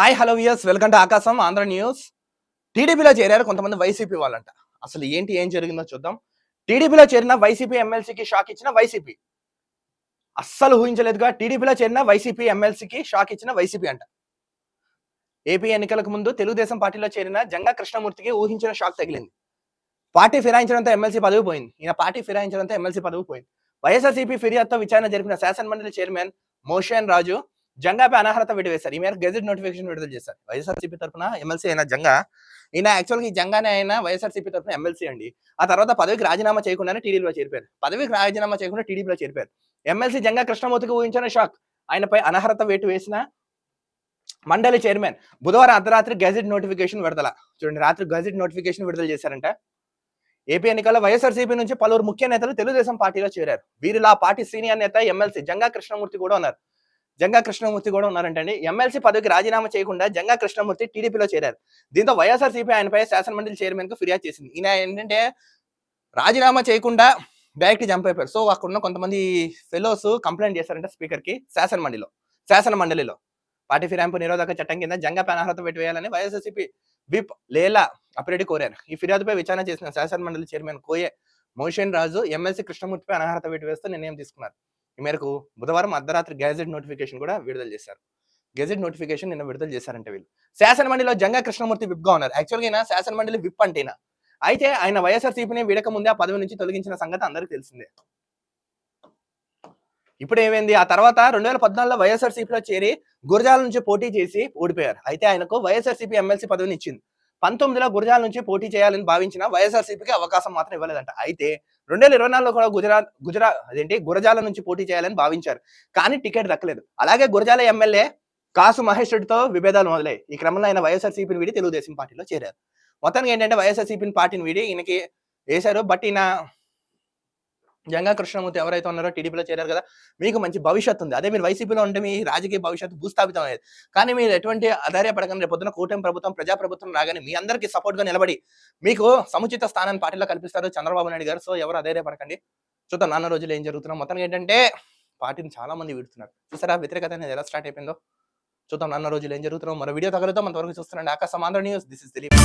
Hi hello viewers, welcome to ఆకాశం Andhra news. టీడీపీలో చేరారు కొంతమంది వైసీపీ వాళ్ళంట. అసలు ఏం జరిగిందో చూద్దాం. టీడీపీలో చేరిన వైసీపీ ఎమ్మెల్సీకి షాక్ ఇచ్చిన వైసీపీ. అస్సలు ఊహించలేదుగా. టీడీపీలో చేరిన వైసీపీ ఎమ్మెల్సీకి షాక్ ఇచ్చిన వైసీపీ అంట. ఏపీ ఎన్నికలకు ముందు తెలుగుదేశం పార్టీలో చేరిన జంగా కృష్ణమూర్తికి ఊహించిన షాక్ తగిలింది. పార్టీ ఫిరాయించడంతో ఎమ్మెల్సీ పదవి పోయింది. ఈయన పార్టీ ఫిరాయించడంతో ఎమ్మెల్సీ పదవి పోయింది. వైఎస్ఆర్సీపీ ఫిర్యాదుతో విచారణ జరిపిన శాసనమండలి చైర్మన్ మోషన్ రాజు జంగాపై అనర్హత వేశారు. ఈ మేరకు గెజెట్ నోటిఫికేషన్ విడుదల చేశారు. వైఎస్ఆర్సీపీ తరఫున ఎమ్మెల్సీ అయిన జంగా, ఈయన యాక్చువల్గా ఈ జంగానే అయిన వైఎస్ఆర్సీపీ తరఫున ఎమ్మెల్సీ అండి. ఆ తర్వాత పదవికి రాజీనామా చేయకుండానే టీడీపీలో చేరిపోయారు. పదవికి రాజీనామా చేయకుండా టీడీపీలో చేరిపోయారు. ఎమ్మెల్సీ జంగా కృష్ణమూర్తికి ఊహించిన షాక్. ఆయనపై అనర్హత వేటు వేసిన మండలి చైర్మన్ బుధవారం అర్ధరాత్రి గెజెట్ నోటిఫికేషన్ విడుదల. చూడండి, రాత్రి గెజెట్ నోటిఫికేషన్ విడుదల చేశారంట. ఏపీ ఎన్నికల్లో వైఎస్ఆర్సీపీ నుంచి పలువురు ముఖ్య నేతలు తెలుగుదేశం పార్టీలో చేరారు. వీరిలో ఆ పార్టీ సీనియర్ నేత ఎమ్మెల్సీ జంగా కృష్ణమూర్తి కూడా ఉన్నారు. జంగా కృష్ణమూర్తి కూడా ఉన్నారంటండి. ఎమ్మెల్సీ పదవికి రాజీనామా చేయకుండా జంగా కృష్ణమూర్తి టీడీపీలో చేరారు. దీంతో వైఎస్ఆర్సీపీ ఆయనపై శాసనమండలి చైర్మన్ కు ఫిర్యాదు చేసింది. ఈయన ఏంటంటే రాజీనామా చేయకుండా డైరెక్ట్ జంప్ అయిపోయారు. సో అక్కడున్న కొంతమంది ఫెలోస్ కంప్లైంట్ చేశారంటే స్పీకర్ కి శాసనమండలిలో పార్టీ ఫిరాయింపు నిరోధక చట్టం కింద జంగాపై అనర్హత వేయాలని వైఎస్ఆర్సీపీ విప్ లేలా అప్రెడ్డి కోరారు. ఈ ఫిర్యాదుపై విచారణ చేసిన శాసనమండలి చైర్మన్ కోయే మోషన్ రాజు ఎమ్మెల్సీ కృష్ణమూర్తిపై అనర్హత వేస్తూ నిర్ణయం తీసుకున్నారు. ఈ మేరకు బుధవారం అర్ధరాత్రి గెజెట్ నోటిఫికేషన్ కూడా విడుదల చేశారు. గెజెట్ నోటిఫికేషన్ నిన్న విడుదల చేశారంటే వీళ్ళు. శాసనమండలిలో జంగా కృష్ణమూర్తి విప్ గా ఉన్నారు. యాక్చువల్గా ఈయన శాసనమండలి విప్ అంటేనా, అయితే ఆయన వైఎస్ఆర్సీపీని వీడక ముందే ఆ పదవి నుంచి తొలగించిన సంగతి అందరికీ తెలిసిందే. ఇప్పుడు ఏమైంది, ఆ తర్వాత 2014లో వైఎస్ఆర్సీపీలో చేరి గురజాల నుంచి పోటీ చేసి ఓడిపోయారు. అయితే ఆయనకు వైఎస్ఆర్సీపీ ఎమ్మెల్సీ పదవిని ఇచ్చింది. 19లో గురజాల నుంచి పోటీ చేయాలని భావించిన వైఎస్ఆర్సీపీకి అవకాశం మాత్రం ఇవ్వలేదంట. అయితే 2024లో కూడా గురజాల నుంచి పోటీ చేయాలని భావించారు. కానీ టికెట్ దక్కలేదు. అలాగే గురజాల ఎమ్మెల్యే కాసు మహేష్ రెడ్డితో విభేదాలు మొదలయ్యాయి. ఈ క్రమంలో ఆయన వైఎస్ఆర్సీపీని వీడి తెలుగుదేశం పార్టీలో చేరారు. మొత్తానికి ఏంటంటే వైఎస్ఆర్సీపీని పార్టీని వీడి ఈయనకి వేశారు. బట్ ఈయన జంగా కృష్ణమూర్తి ఎవరైతే ఉన్నారో టీడీపీలో చేరారు కదా, మీకు మంచి భవిష్యత్తు ఉంది. అదే మీరు వైసీపీలో ఉంటే మీ రాజకీయ భవిష్యత్తు భూస్థాపితం అయ్యేది. కానీ మీరు ఎటువంటి ఆధారపడకండి. రేపు పొద్దున కూటమి ప్రభుత్వం, ప్రజాప్రభుత్వం రాగానే మీ అందరికీ సపోర్ట్ గా నిలబడి మీకు సముచిత స్థానాన్ని పార్టీలో కల్పిస్తారు చంద్రబాబు నాయుడు గారు. సో ఎవరు ఆధారపడకండి. చూద్దాం నాన్న రోజులు ఏం జరుగుతున్నాం. మొత్తానికి ఏంటంటే పార్టీని చాలా మంది విడుతున్నారు. చూసారా వ్యతిరేకత అనేది ఎలా స్టార్ట్ అయిపోయిందో. చూద్దాం నాన్న రోజులు ఏం జరుగుతున్నాం. మరో వీడియో తగలుతాం. అంతవరకు చూస్తున్నాండి ఆకాశం Andhra news. This is Dilip.